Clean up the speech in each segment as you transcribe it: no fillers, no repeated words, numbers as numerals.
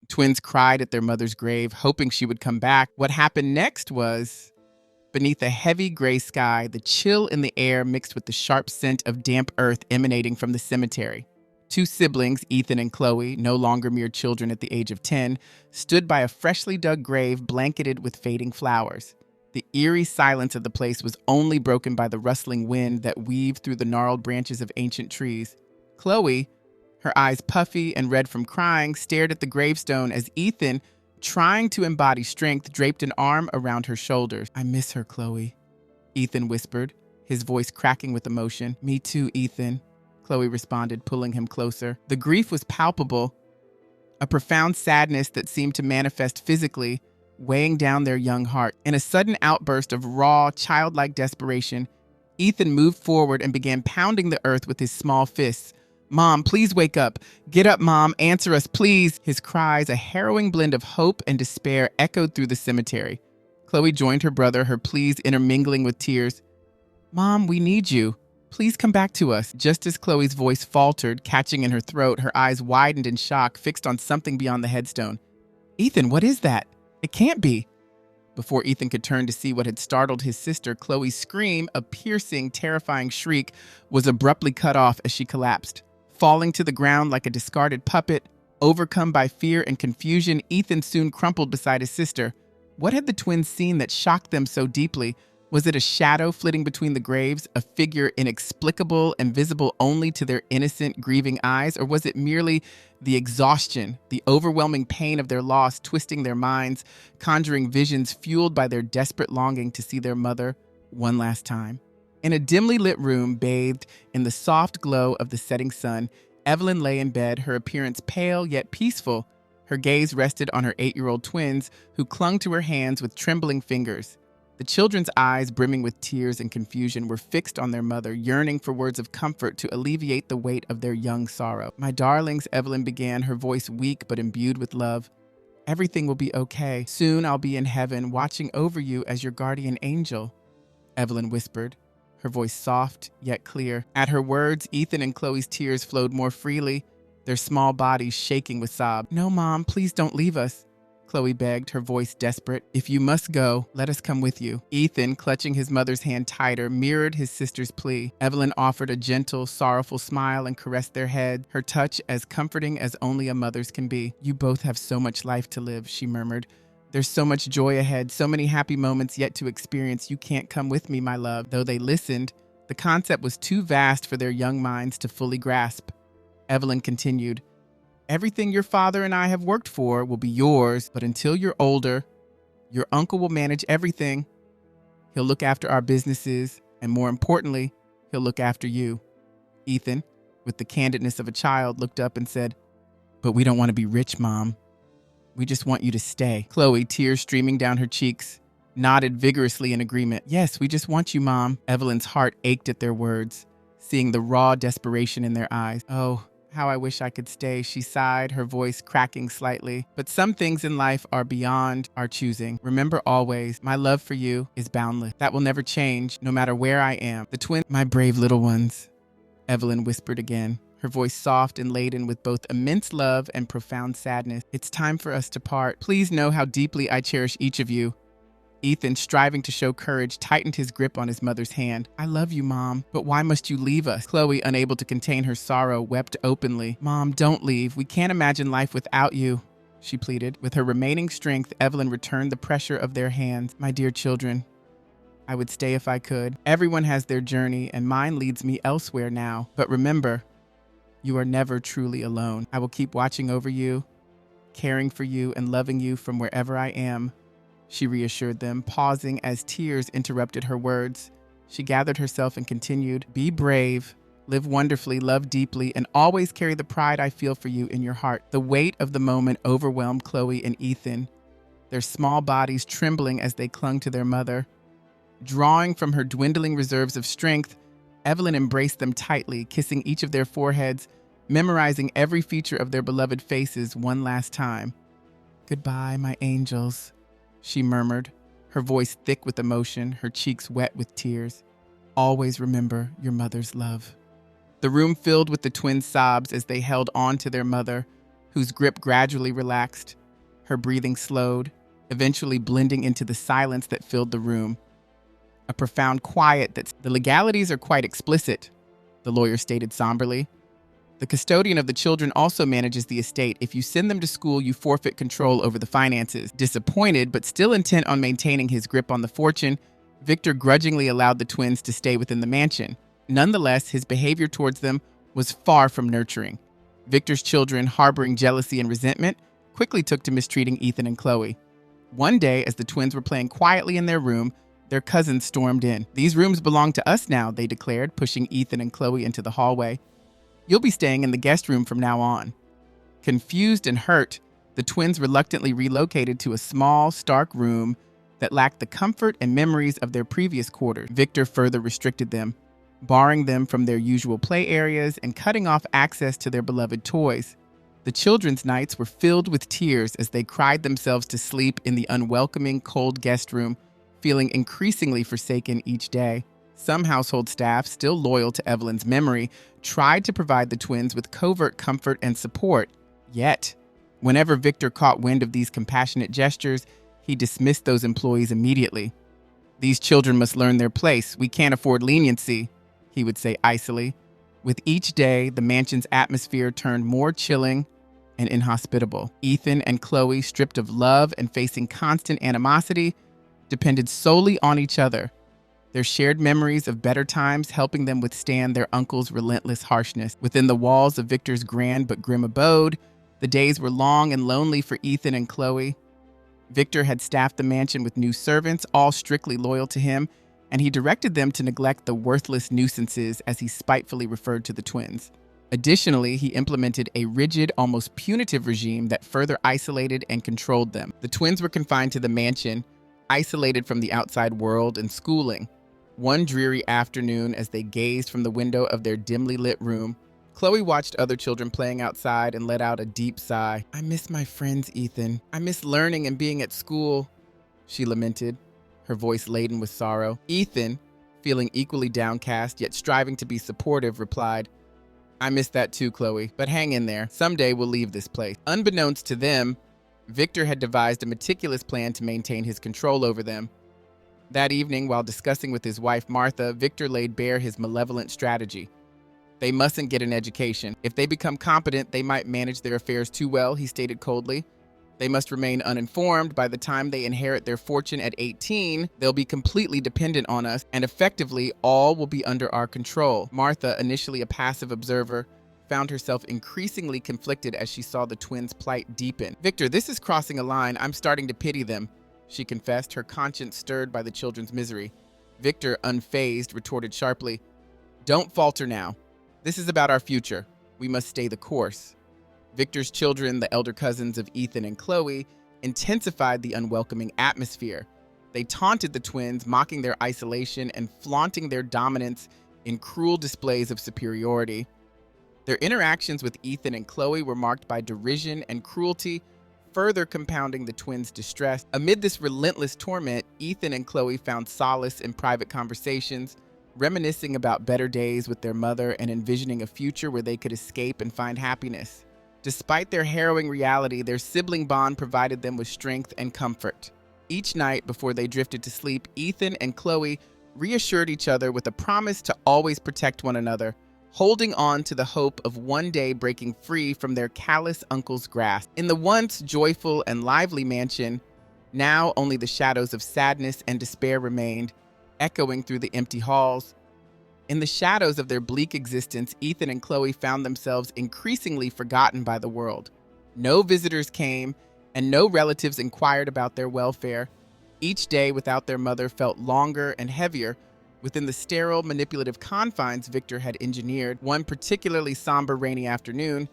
Twins cried at their mother's grave, hoping she would come back. What happened next was, beneath a heavy gray sky, the chill in the air mixed with the sharp scent of damp earth emanating from the cemetery. Two siblings, Ethan and Chloe, no longer mere children at the age of 10, stood by a freshly dug grave blanketed with fading flowers. The eerie silence of the place was only broken by the rustling wind that weaved through the gnarled branches of ancient trees. Chloe, her eyes puffy and red from crying, stared at the gravestone as Ethan, trying to embody strength, draped an arm around her shoulders. "I miss her, Chloe," Ethan whispered, his voice cracking with emotion. "Me too, Ethan," Chloe responded, pulling him closer. The grief was palpable, a profound sadness that seemed to manifest physically, weighing down their young heart. In a sudden outburst of raw, childlike desperation, Ethan moved forward and began pounding the earth with his small fists. "Mom, please wake up. Get up, Mom. Answer us, please." His cries, a harrowing blend of hope and despair, echoed through the cemetery. Chloe joined her brother, her pleas intermingling with tears. "Mom, we need you. Please come back to us." Just as Chloe's voice faltered, catching in her throat, her eyes widened in shock, fixed on something beyond the headstone. "Ethan, what is that? It can't be." Before Ethan could turn to see what had startled his sister, Chloe's scream, a piercing, terrifying shriek, was abruptly cut off as she collapsed. Falling to the ground like a discarded puppet, overcome by fear and confusion, Ethan soon crumpled beside his sister. What had the twins seen that shocked them so deeply? Was it a shadow flitting between the graves, a figure inexplicable and visible only to their innocent, grieving eyes? Or was it merely the exhaustion, the overwhelming pain of their loss twisting their minds, conjuring visions fueled by their desperate longing to see their mother one last time? In a dimly lit room bathed in the soft glow of the setting sun, Evelyn lay in bed, her appearance pale yet peaceful. Her gaze rested on her 8-year-old twins, who clung to her hands with trembling fingers. The children's eyes, brimming with tears and confusion, were fixed on their mother, yearning for words of comfort to alleviate the weight of their young sorrow. "My darlings," Evelyn began, her voice weak but imbued with love. "Everything will be okay. Soon I'll be in heaven, watching over you as your guardian angel," Evelyn whispered, her voice soft yet clear. At her words, Ethan and Chloe's tears flowed more freely, their small bodies shaking with sobs. "No, Mom, please don't leave us," Chloe begged, her voice desperate. "If you must go, let us come with you." Ethan, clutching his mother's hand tighter, mirrored his sister's plea. Evelyn offered a gentle, sorrowful smile and caressed their head, her touch as comforting as only a mother's can be. "You both have so much life to live," she murmured. "There's so much joy ahead, so many happy moments yet to experience. You can't come with me, my love." Though they listened, the concept was too vast for their young minds to fully grasp. Evelyn continued, "Everything your father and I have worked for will be yours, but until you're older, your uncle will manage everything. He'll look after our businesses, and more importantly, he'll look after you." Ethan, with the candidness of a child, looked up and said, "But we don't want to be rich, Mom. We just want you to stay." Chloe, tears streaming down her cheeks, nodded vigorously in agreement. "Yes, we just want you, Mom." Evelyn's heart ached at their words, seeing the raw desperation in their eyes. "Oh, how I wish I could stay," she sighed, her voice cracking slightly. "But some things in life are beyond our choosing. Remember always, my love for you is boundless. That will never change, no matter where I am." "The twins, my brave little ones," Evelyn whispered again, her voice soft and laden with both immense love and profound sadness. "It's time for us to part. Please know how deeply I cherish each of you." Ethan, striving to show courage, tightened his grip on his mother's hand. "I love you, Mom, but why must you leave us?" Chloe, unable to contain her sorrow, wept openly. "Mom, don't leave. We can't imagine life without you," she pleaded. With her remaining strength, Evelyn returned the pressure of their hands. "My dear children, I would stay if I could. Everyone has their journey, and mine leads me elsewhere now. But remember, you are never truly alone. I will keep watching over you, caring for you, and loving you from wherever I am," she reassured them, pausing as tears interrupted her words. She gathered herself and continued, "Be brave, live wonderfully, love deeply, and always carry the pride I feel for you in your heart." The weight of the moment overwhelmed Chloe and Ethan, their small bodies trembling as they clung to their mother. Drawing from her dwindling reserves of strength, Evelyn embraced them tightly, kissing each of their foreheads, memorizing every feature of their beloved faces one last time. "Goodbye, my angels," she murmured, her voice thick with emotion, her cheeks wet with tears. "Always remember your mother's love." The room filled with the twins' sobs as they held on to their mother, whose grip gradually relaxed. Her breathing slowed, eventually blending into the silence that filled the room. A profound quiet that the legalities are quite explicit, the lawyer stated somberly. The custodian of the children also manages the estate. If you send them to school, you forfeit control over the finances. Disappointed, but still intent on maintaining his grip on the fortune, Victor grudgingly allowed the twins to stay within the mansion. Nonetheless, his behavior towards them was far from nurturing. Victor's children, harboring jealousy and resentment, quickly took to mistreating Ethan and Chloe. One day, as the twins were playing quietly in their room, their cousins stormed in. "These rooms belong to us now," they declared, pushing Ethan and Chloe into the hallway. "You'll be staying in the guest room from now on." Confused and hurt, the twins reluctantly relocated to a small, stark room that lacked the comfort and memories of their previous quarters. Victor further restricted them, barring them from their usual play areas and cutting off access to their beloved toys. The children's nights were filled with tears as they cried themselves to sleep in the unwelcoming, cold guest room, feeling increasingly forsaken each day. Some household staff, still loyal to Evelyn's memory, tried to provide the twins with covert comfort and support. Yet, whenever Victor caught wind of these compassionate gestures, he dismissed those employees immediately. "These children must learn their place. We can't afford leniency," he would say icily. With each day, the mansion's atmosphere turned more chilling and inhospitable. Ethan and Chloe, stripped of love and facing constant animosity, depended solely on each other, their shared memories of better times helping them withstand their uncle's relentless harshness. Within the walls of Victor's grand but grim abode, the days were long and lonely for Ethan and Chloe. Victor had staffed the mansion with new servants, all strictly loyal to him, and he directed them to neglect the worthless nuisances, as he spitefully referred to the twins. Additionally, he implemented a rigid, almost punitive regime that further isolated and controlled them. The twins were confined to the mansion, isolated from the outside world and schooling. One dreary afternoon, as they gazed from the window of their dimly lit room, Chloe watched other children playing outside and let out a deep sigh. "I miss my friends, Ethan. I miss learning and being at school," she lamented, her voice laden with sorrow. Ethan, feeling equally downcast yet striving to be supportive, replied, "I miss that too, Chloe, but hang in there. Someday we'll leave this place." Unbeknownst to them, Victor had devised a meticulous plan to maintain his control over them. That evening, while discussing with his wife Martha, Victor laid bare his malevolent strategy. "They mustn't get an education. If they become competent, they might manage their affairs too well," he stated coldly. "They must remain uninformed. By the time they inherit their fortune at 18, they'll be completely dependent on us, and effectively, all will be under our control." Martha, initially a passive observer, found herself increasingly conflicted as she saw the twins' plight deepen. "Victor, this is crossing a line. I'm starting to pity them," she confessed, her conscience stirred by the children's misery. Victor, unfazed, retorted sharply, "Don't falter now. This is about our future. We must stay the course." Victor's children, the elder cousins of Ethan and Chloe, intensified the unwelcoming atmosphere. They taunted the twins, mocking their isolation and flaunting their dominance in cruel displays of superiority. Their interactions with Ethan and Chloe were marked by derision and cruelty, further compounding the twins' distress. Amid this relentless torment, Ethan and Chloe found solace in private conversations, reminiscing about better days with their mother and envisioning a future where they could escape and find happiness. Despite their harrowing reality, their sibling bond provided them with strength and comfort. Each night before they drifted to sleep, Ethan and Chloe reassured each other with a promise to always protect one another, holding on to the hope of one day breaking free from their callous uncle's grasp. In the once joyful and lively mansion, now only the shadows of sadness and despair remained, echoing through the empty halls. In the shadows of their bleak existence, Ethan and Chloe found themselves increasingly forgotten by the world. No visitors came, and no relatives inquired about their welfare. Each day without their mother felt longer and heavier within the sterile, manipulative confines Victor had engineered. One particularly somber, rainy afternoon,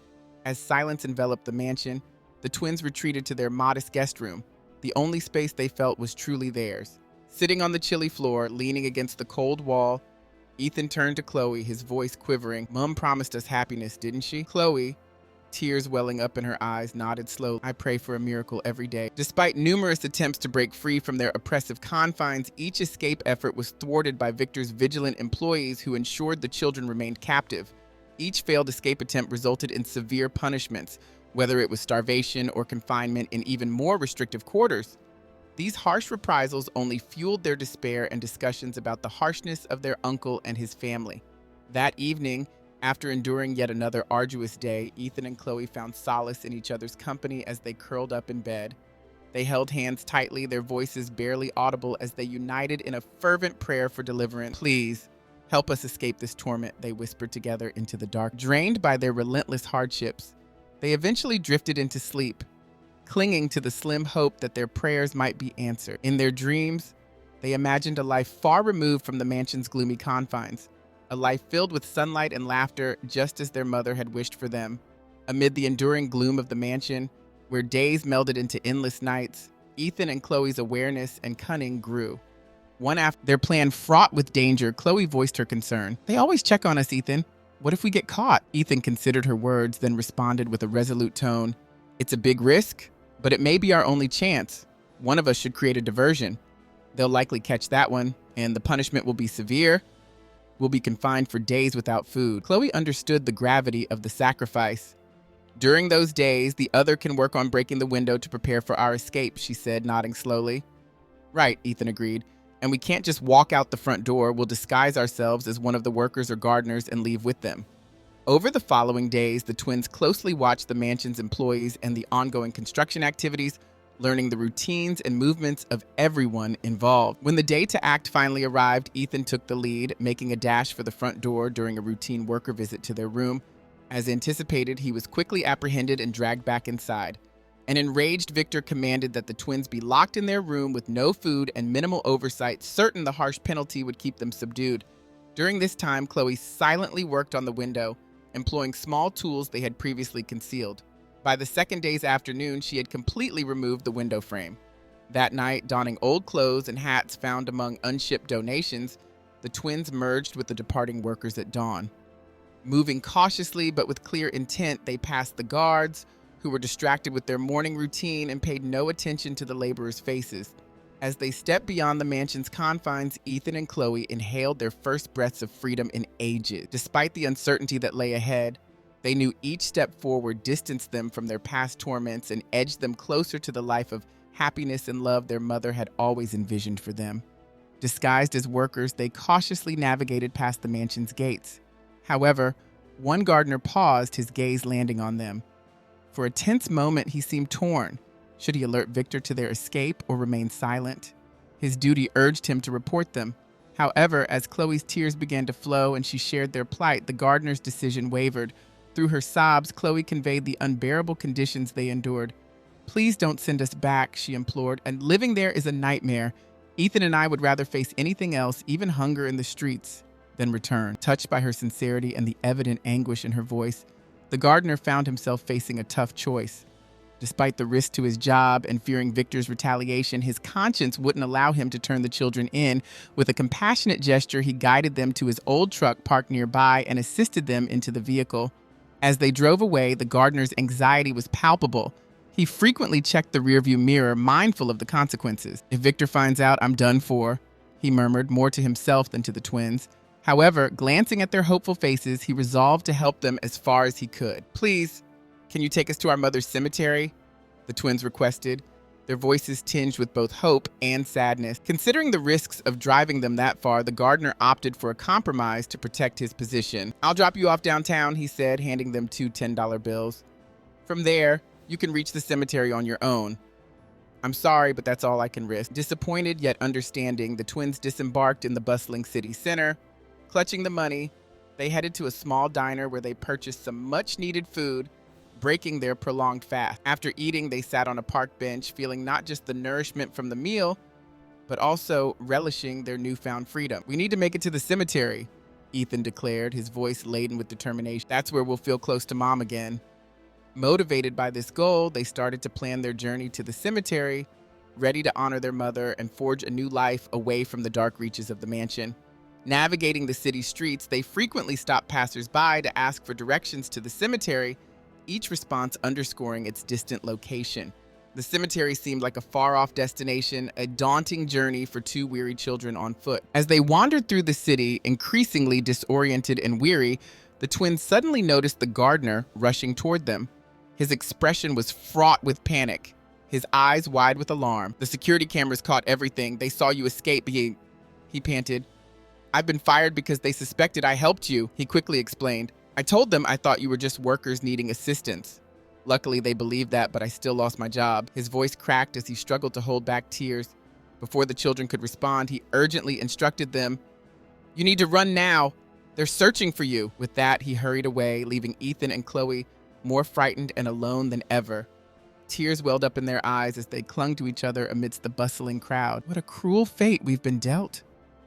as silence enveloped the mansion, the twins retreated to their modest guest room. The only space they felt was truly theirs. Sitting on the chilly floor, leaning against the cold wall, Ethan turned to Chloe, his voice quivering. "Mom promised us happiness, didn't she?" Chloe, tears welling up in her eyes, nodded slowly. "I pray for a miracle every day." Despite numerous attempts to break free from their oppressive confines, each escape effort was thwarted by Victor's vigilant employees who ensured the children remained captive. Each failed escape attempt resulted in severe punishments. whether it was starvation or confinement in even more restrictive quarters. These harsh reprisals only fueled their despair and discussions about the harshness of their uncle and his family. That evening, after enduring yet another arduous day, Ethan and Chloe found solace in each other's company as they curled up in bed. They held hands tightly, their voices barely audible as they united in a fervent prayer for deliverance. "Please, help us escape this torment," they whispered together into the dark. Drained by their relentless hardships, they eventually drifted into sleep, clinging to the slim hope that their prayers might be answered. In their dreams, they imagined a life far removed from the mansion's gloomy confines, a life filled with sunlight and laughter, just as their mother had wished for them. Amid the enduring gloom of the mansion, where days melded into endless nights, Ethan and Chloe's awareness and cunning grew. One after their plan fraught with danger, Chloe voiced her concern. "They always check on us, Ethan. What if we get caught?" Ethan considered her words, then responded with a resolute tone. "It's a big risk, but it may be our only chance. One of us should create a diversion. They'll likely catch that one, and the punishment will be severe. We'll be confined for days without food." Chloe understood the gravity of the sacrifice. "During those days, the other can work on breaking the window to prepare for our escape," she said, nodding slowly. "Right," Ethan agreed. "And we can't just walk out the front door. We'll disguise ourselves as one of the workers or gardeners and leave with them." Over the following days, the twins closely watched the mansion's employees and the ongoing construction activities, learning the routines and movements of everyone involved. When the day to act finally arrived, Ethan took the lead, making a dash for the front door during a routine worker visit to their room. As anticipated, he was quickly apprehended and dragged back inside. An enraged Victor commanded that the twins be locked in their room with no food and minimal oversight, certain the harsh penalty would keep them subdued. During this time, Chloe silently worked on the window, employing small tools they had previously concealed. By the second day's afternoon, she had completely removed the window frame. That night, donning old clothes and hats found among unshipped donations, the twins merged with the departing workers at dawn. Moving cautiously but with clear intent, they passed the guards, who were distracted with their morning routine and paid no attention to the laborers' faces. As they stepped beyond the mansion's confines, Ethan and Chloe inhaled their first breaths of freedom in ages. Despite the uncertainty that lay ahead, they knew each step forward distanced them from their past torments and edged them closer to the life of happiness and love their mother had always envisioned for them. Disguised as workers, they cautiously navigated past the mansion's gates. However, one gardener paused, his gaze landing on them. For a tense moment, he seemed torn. Should he alert Victor to their escape or remain silent? His duty urged him to report them. However, as Chloe's tears began to flow and she shared their plight, the gardener's decision wavered. Through her sobs, Chloe conveyed the unbearable conditions they endured. "Please don't send us back," she implored, "and living there is a nightmare. Ethan and I would rather face anything else, even hunger in the streets, than return." Touched by her sincerity and the evident anguish in her voice, the gardener found himself facing a tough choice. Despite the risk to his job and fearing Victor's retaliation, his conscience wouldn't allow him to turn the children in. With a compassionate gesture, he guided them to his old truck parked nearby and assisted them into the vehicle. As they drove away, the gardener's anxiety was palpable. He frequently checked the rearview mirror, mindful of the consequences. "If Victor finds out, I'm done for," he murmured, more to himself than to the twins. However, glancing at their hopeful faces, he resolved to help them as far as he could. "Please, can you take us to our mother's cemetery?" the twins requested, their voices tinged with both hope and sadness. Considering the risks of driving them that far, the gardener opted for a compromise to protect his position. "I'll drop you off downtown," he said, handing them two $10 bills. "From there, you can reach the cemetery on your own." "I'm sorry, but that's all I can risk." Disappointed yet understanding, the twins disembarked in the bustling city center. Clutching the money, they headed to a small diner where they purchased some much-needed food, breaking their prolonged fast. After eating, they sat on a park bench, feeling not just the nourishment from the meal, but also relishing their newfound freedom. "We need to make it to the cemetery," Ethan declared, his voice laden with determination. "That's where we'll feel close to Mom again." Motivated by this goal, they started to plan their journey to the cemetery, ready to honor their mother and forge a new life away from the dark reaches of the mansion. Navigating the city streets, they frequently stopped passers-by to ask for directions to the cemetery, each response underscoring its distant location. The cemetery seemed like a far-off destination, a daunting journey for two weary children on foot. As they wandered through the city, increasingly disoriented and weary, the twins suddenly noticed the gardener rushing toward them. His expression was fraught with panic, his eyes wide with alarm. The security cameras caught everything. They saw you escape. He panted. I've been fired because they suspected I helped you, he quickly explained. I told them I thought you were just workers needing assistance. Luckily, they believed that, but I still lost my job. His voice cracked as he struggled to hold back tears. Before the children could respond, he urgently instructed them, You need to run now. They're searching for you. With that, he hurried away, leaving Ethan and Chloe more frightened and alone than ever. Tears welled up in their eyes as they clung to each other amidst the bustling crowd. What a cruel fate we've been dealt,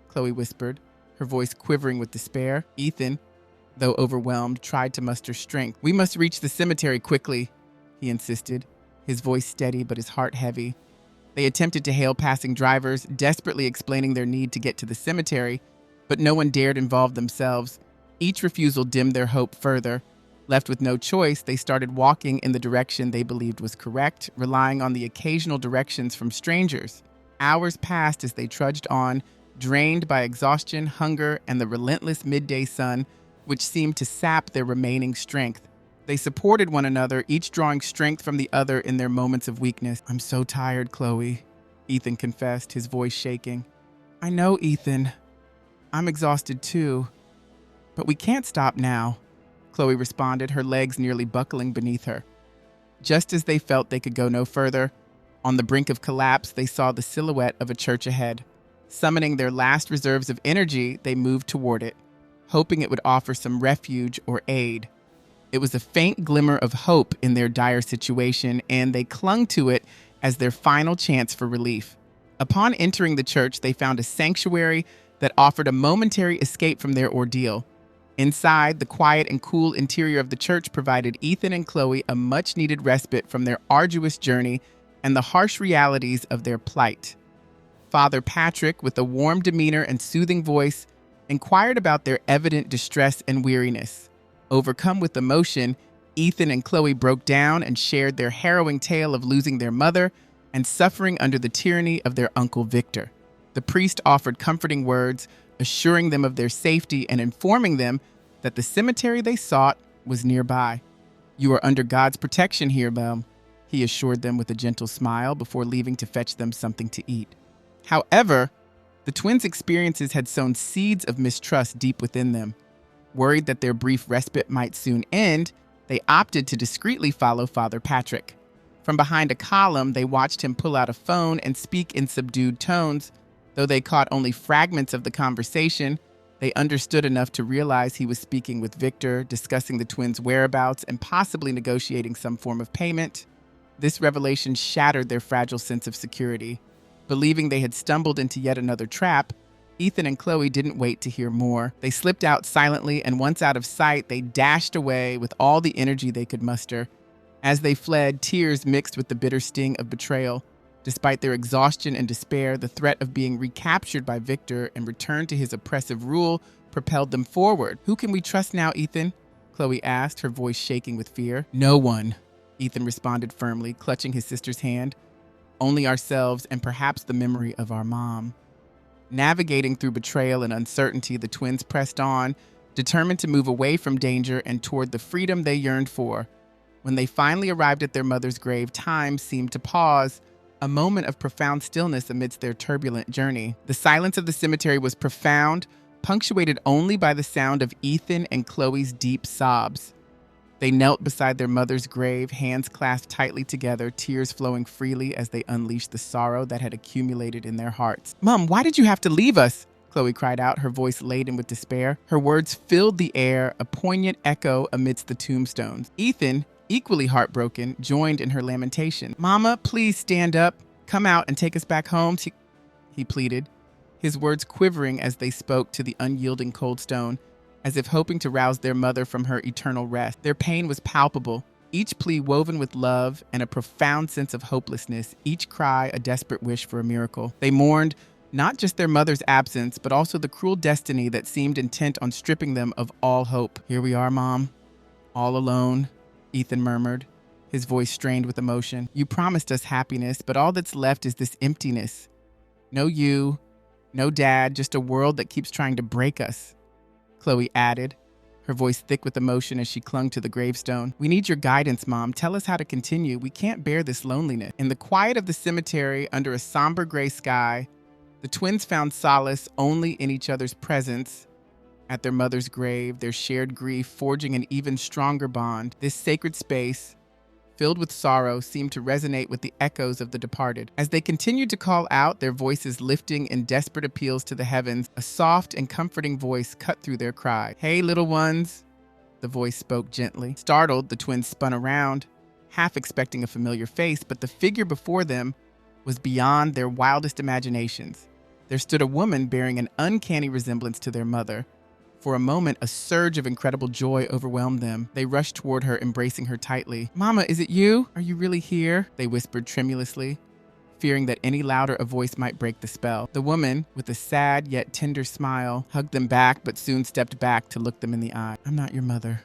Chloe whispered, her voice quivering with despair. Ethan, though overwhelmed, tried to muster strength. We must reach the cemetery quickly, he insisted, his voice steady but his heart heavy. They attempted to hail passing drivers, desperately explaining their need to get to the cemetery, but no one dared involve themselves. Each refusal dimmed their hope further. Left with no choice, they started walking in the direction they believed was correct, relying on the occasional directions from strangers. Hours passed as they trudged on, drained by exhaustion, hunger, and the relentless midday sun, which seemed to sap their remaining strength. They supported one another, each drawing strength from the other in their moments of weakness. I'm so tired, Chloe, Ethan confessed, his voice shaking. I know, Ethan. I'm exhausted too. But we can't stop now, Chloe responded, her legs nearly buckling beneath her. Just as they felt they could go no further, on the brink of collapse, they saw the silhouette of a church ahead. Summoning their last reserves of energy, they moved toward it, hoping it would offer some refuge or aid. It was a faint glimmer of hope in their dire situation, and they clung to it as their final chance for relief. Upon entering the church, they found a sanctuary that offered a momentary escape from their ordeal. Inside, the quiet and cool interior of the church provided Ethan and Chloe a much-needed respite from their arduous journey and the harsh realities of their plight. Father Patrick, with a warm demeanor and soothing voice, inquired about their evident distress and weariness. Overcome with emotion, Ethan and Chloe broke down and shared their harrowing tale of losing their mother and suffering under the tyranny of their Uncle Victor. The priest offered comforting words, assuring them of their safety and informing them that the cemetery they sought was nearby. You are under God's protection here, Mom, he assured them with a gentle smile before leaving to fetch them something to eat. However, the twins' experiences had sown seeds of mistrust deep within them. Worried that their brief respite might soon end, they opted to discreetly follow Father Patrick. From behind a column, they watched him pull out a phone and speak in subdued tones. Though they caught only fragments of the conversation, they understood enough to realize he was speaking with Victor, discussing the twins' whereabouts, and possibly negotiating some form of payment. This revelation shattered their fragile sense of security. Believing they had stumbled into yet another trap, Ethan and Chloe didn't wait to hear more. They slipped out silently, and once out of sight, they dashed away with all the energy they could muster. As they fled, tears mixed with the bitter sting of betrayal. Despite their exhaustion and despair, the threat of being recaptured by Victor and returned to his oppressive rule propelled them forward. Who can we trust now, Ethan? Chloe asked, her voice shaking with fear. No one, Ethan responded firmly, clutching his sister's hand. Only ourselves and perhaps the memory of our mom. Navigating through betrayal and uncertainty, the twins pressed on, determined to move away from danger and toward the freedom they yearned for. When they finally arrived at their mother's grave, time seemed to pause, a moment of profound stillness amidst their turbulent journey. The silence of the cemetery was profound, punctuated only by the sound of Ethan and Chloe's deep sobs. They knelt beside their mother's grave, hands clasped tightly together, tears flowing freely as they unleashed the sorrow that had accumulated in their hearts. Mom, why did you have to leave us? Chloe cried out, her voice laden with despair. Her words filled the air, a poignant echo amidst the tombstones. Ethan, equally heartbroken, joined in her lamentation. Mama, please stand up. Come out and take us back home, he pleaded, his words quivering as they spoke to the unyielding cold stone, as if hoping to rouse their mother from her eternal rest. Their pain was palpable, each plea woven with love and a profound sense of hopelessness, each cry a desperate wish for a miracle. They mourned not just their mother's absence, but also the cruel destiny that seemed intent on stripping them of all hope. Here we are, Mom, all alone, Ethan murmured, his voice strained with emotion. You promised us happiness, but all that's left is this emptiness. No you, no Dad, just a world that keeps trying to break us, Chloe added, her voice thick with emotion as she clung to the gravestone. "We need your guidance, Mom. Tell us how to continue. We can't bear this loneliness." In the quiet of the cemetery, under a somber gray sky, the twins found solace only in each other's presence. At their mother's grave, their shared grief forging an even stronger bond. This sacred space, filled with sorrow, seemed to resonate with the echoes of the departed. As they continued to call out, their voices lifting in desperate appeals to the heavens, a soft and comforting voice cut through their cry. "Hey, little ones," the voice spoke gently. Startled, the twins spun around, half expecting a familiar face, but the figure before them was beyond their wildest imaginations. There stood a woman bearing an uncanny resemblance to their mother. For a moment, a surge of incredible joy overwhelmed them. They rushed toward her, embracing her tightly. "Mama, is it you? Are you really here?" they whispered tremulously, fearing that any louder a voice might break the spell. The woman, with a sad yet tender smile, hugged them back but soon stepped back to look them in the eye. "I'm not your mother,"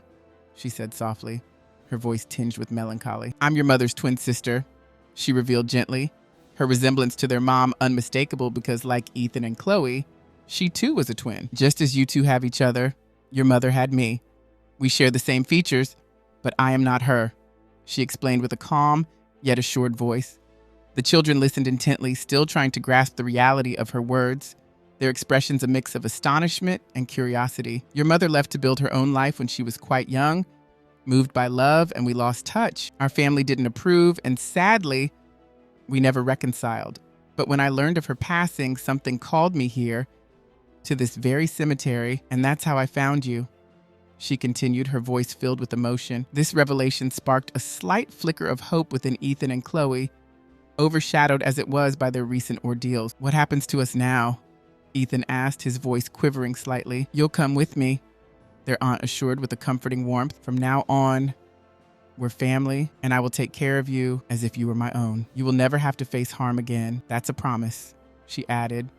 she said softly, her voice tinged with melancholy. "I'm your mother's twin sister," she revealed gently, her resemblance to their mom unmistakable because, like Ethan and Chloe, she too was a twin. "Just as you two have each other, your mother had me. We share the same features, but I am not her," she explained with a calm yet assured voice. The children listened intently, still trying to grasp the reality of her words, their expressions a mix of astonishment and curiosity. "Your mother left to build her own life when she was quite young, moved by love, and we lost touch. Our family didn't approve, and sadly, we never reconciled. But when I learned of her passing, something called me here, to this very cemetery, and that's how I found you," she continued, her voice filled with emotion. This revelation sparked a slight flicker of hope within Ethan and Chloe, overshadowed as it was by their recent ordeals. "What happens to us now?" Ethan asked, his voice quivering slightly. "You'll come with me," their aunt assured with a comforting warmth. "From now on, we're family, and I will take care of you as if you were my own. You will never have to face harm again. That's a promise," she added,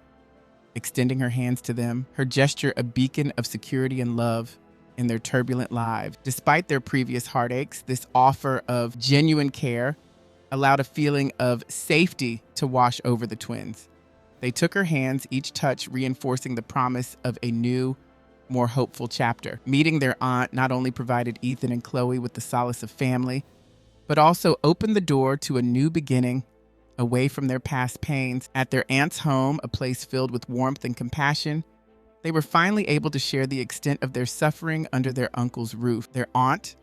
extending her hands to them, her gesture a beacon of security and love in their turbulent lives. Despite their previous heartaches, this offer of genuine care allowed a feeling of safety to wash over the twins. They took her hands, each touch reinforcing the promise of a new, more hopeful chapter. Meeting their aunt not only provided Ethan and Chloe with the solace of family, but also opened the door to a new beginning, away from their past pains. At their aunt's home, a place filled with warmth and compassion, they were finally able to share the extent of their suffering under their uncle's roof. Their aunt,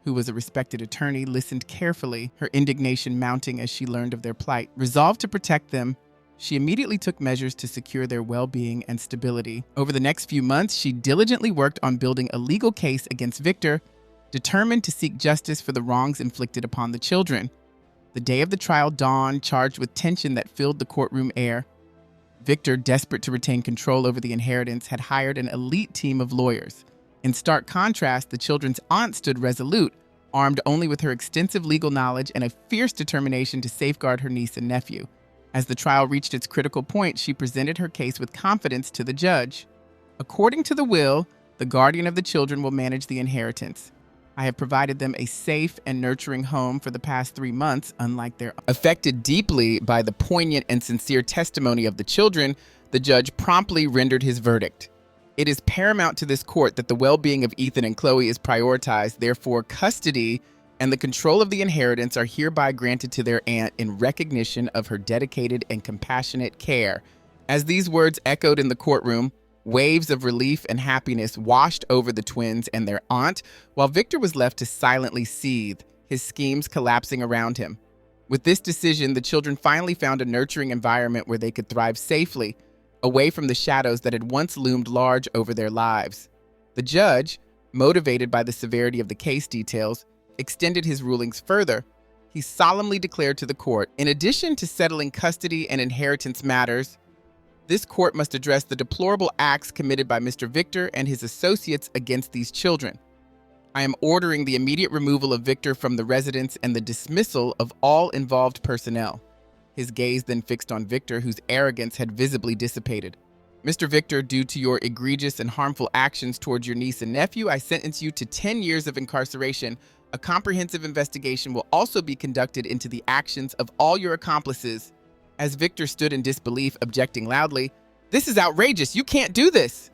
who was a respected attorney, listened carefully, her indignation mounting as she learned of their plight. Resolved to protect them, she immediately took measures to secure their well-being and stability. Over the next few months, she diligently worked on building a legal case against Victor, determined to seek justice for the wrongs inflicted upon the children. The day of the trial dawned, charged with tension that filled the courtroom air. Victor, desperate to retain control over the inheritance, had hired an elite team of lawyers. In stark contrast, the children's aunt stood resolute, armed only with her extensive legal knowledge and a fierce determination to safeguard her niece and nephew. As the trial reached its critical point, she presented her case with confidence to the judge. "According to the will, the guardian of the children will manage the inheritance. I have provided them a safe and nurturing home for the past 3 months, unlike their..." Affected deeply by the poignant and sincere testimony of the children, the judge promptly rendered his verdict. "It is paramount to this court that the well-being of Ethan and Chloe is prioritized. Therefore, custody and the control of the inheritance are hereby granted to their aunt in recognition of her dedicated and compassionate care." As these words echoed in the courtroom, waves of relief and happiness washed over the twins and their aunt, while Victor was left to silently seethe, his schemes collapsing around him. With this decision, the children finally found a nurturing environment where they could thrive safely, away from the shadows that had once loomed large over their lives. The judge, motivated by the severity of the case details, extended his rulings further. He solemnly declared to the court, "In addition to settling custody and inheritance matters, this court must address the deplorable acts committed by Mr. Victor and his associates against these children. I am ordering the immediate removal of Victor from the residence and the dismissal of all involved personnel." His gaze then fixed on Victor, whose arrogance had visibly dissipated. "Mr. Victor, due to your egregious and harmful actions towards your niece and nephew, I sentence you to 10 years of incarceration. A comprehensive investigation will also be conducted into the actions of all your accomplices." As Victor stood in disbelief, objecting loudly, "This is outrageous. You can't do this."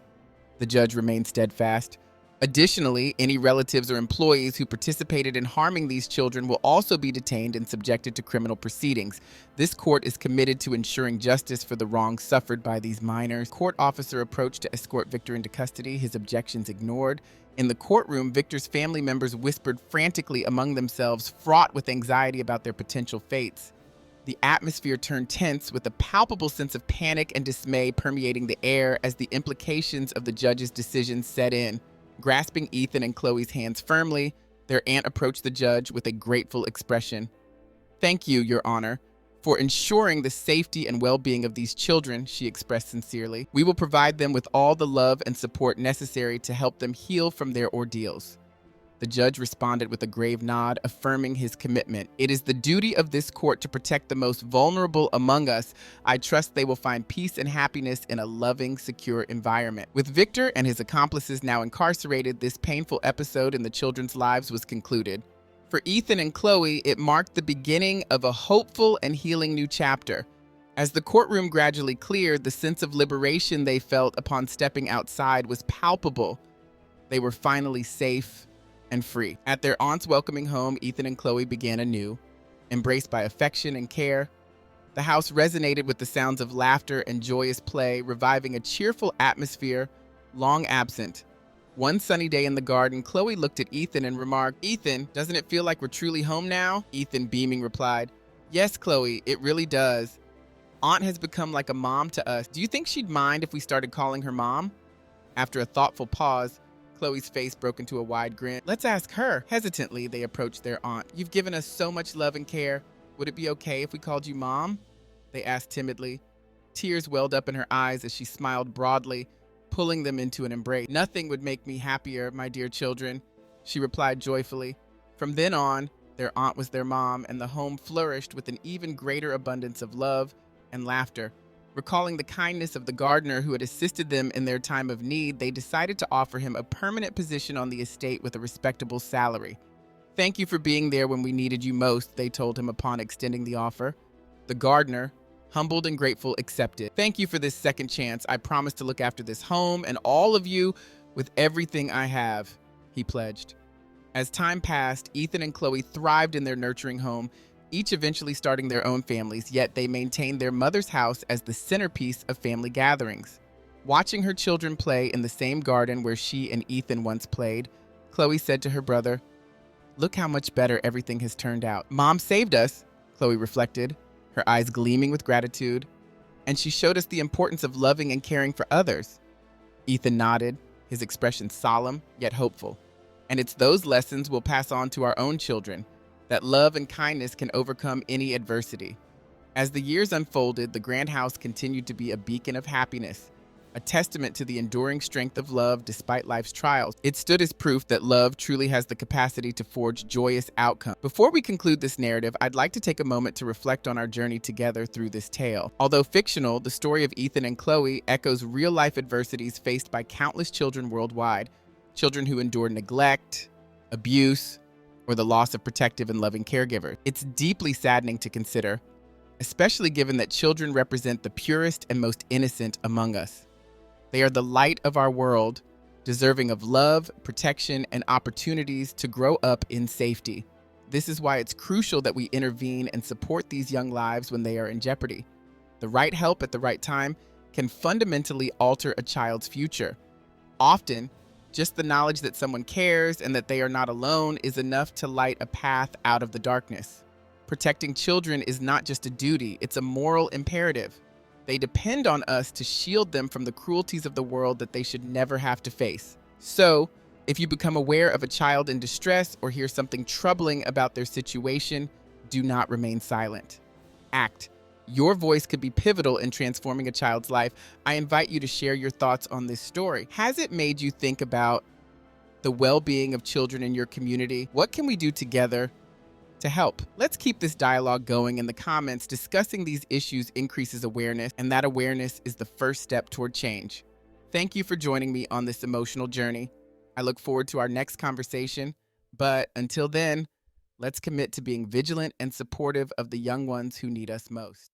The judge remained steadfast. Additionally, any relatives or employees who participated in harming these children will also be detained and subjected to criminal proceedings. This court is committed to ensuring justice for the wrongs suffered by these minors. Court officer approached to escort Victor into custody, his objections ignored. In the courtroom, Victor's family members whispered frantically among themselves, fraught with anxiety about their potential fates. The atmosphere turned tense, with a palpable sense of panic and dismay permeating the air as the implications of the judge's decision set in. Grasping Ethan and Chloe's hands firmly, their aunt approached the judge with a grateful expression. "Thank you, Your Honor, for ensuring the safety and well-being of these children," she expressed sincerely. "We will provide them with all the love and support necessary to help them heal from their ordeals." The judge responded with a grave nod, affirming his commitment. "It is the duty of this court to protect the most vulnerable among us. I trust they will find peace and happiness in a loving, secure environment." With Victor and his accomplices now incarcerated, this painful episode in the children's lives was concluded. For Ethan and Chloe, it marked the beginning of a hopeful and healing new chapter. As the courtroom gradually cleared, the sense of liberation they felt upon stepping outside was palpable. They were finally safe and free. At their aunt's welcoming home, Ethan and Chloe began anew, embraced by affection and care. The house resonated with the sounds of laughter and joyous play, reviving a cheerful atmosphere long absent. One sunny day in the garden, Chloe looked at Ethan and remarked, "Ethan, doesn't it feel like we're truly home now?" Ethan, beaming, replied, "Yes, Chloe, it really does. Aunt has become like a mom to us. Do you think she'd mind if we started calling her Mom?" After a thoughtful pause, Chloe's face broke into a wide grin. "Let's ask her." Hesitantly, they approached their aunt. "You've given us so much love and care. Would it be okay if we called you Mom?" they asked timidly. Tears welled up in her eyes as she smiled broadly, pulling them into an embrace. "Nothing would make me happier, my dear children," she replied joyfully. From then on, their aunt was their mom, and the home flourished with an even greater abundance of love and laughter. Recalling the kindness of the gardener who had assisted them in their time of need, they decided to offer him a permanent position on the estate with a respectable salary. "Thank you for being there when we needed you most," they told him upon extending the offer. The gardener, humbled and grateful, accepted. "Thank you for this second chance. I promise to look after this home and all of you with everything I have," he pledged. As time passed, Ethan and Chloe thrived in their nurturing home, each eventually starting their own families, yet they maintained their mother's house as the centerpiece of family gatherings. Watching her children play in the same garden where she and Ethan once played, Chloe said to her brother, "Look how much better everything has turned out. Mom saved us," Chloe reflected, her eyes gleaming with gratitude, "and she showed us the importance of loving and caring for others." Ethan nodded, his expression solemn yet hopeful. "And it's those lessons we'll pass on to our own children, that love and kindness can overcome any adversity." As the years unfolded, the grand house continued to be a beacon of happiness, a testament to the enduring strength of love despite life's trials. It stood as proof that love truly has the capacity to forge joyous outcomes. Before we conclude this narrative, I'd like to take a moment to reflect on our journey together through this tale. Although fictional, the story of Ethan and Chloe echoes real-life adversities faced by countless children worldwide, children who endure neglect, abuse, or the loss of protective and loving caregivers. It's deeply saddening to consider, especially given that children represent the purest and most innocent among us. They are the light of our world, deserving of love, protection, and opportunities to grow up in safety. This is why it's crucial that we intervene and support these young lives when they are in jeopardy. The right help at the right time can fundamentally alter a child's future. Often, just the knowledge that someone cares and that they are not alone is enough to light a path out of the darkness. Protecting children is not just a duty, it's a moral imperative. They depend on us to shield them from the cruelties of the world that they should never have to face. So, if you become aware of a child in distress or hear something troubling about their situation, do not remain silent. Act. Your voice could be pivotal in transforming a child's life. I invite you to share your thoughts on this story. Has it made you think about the well-being of children in your community? What can we do together to help? Let's keep this dialogue going in the comments. Discussing these issues increases awareness, and that awareness is the first step toward change. Thank you for joining me on this emotional journey. I look forward to our next conversation, but until then, let's commit to being vigilant and supportive of the young ones who need us most.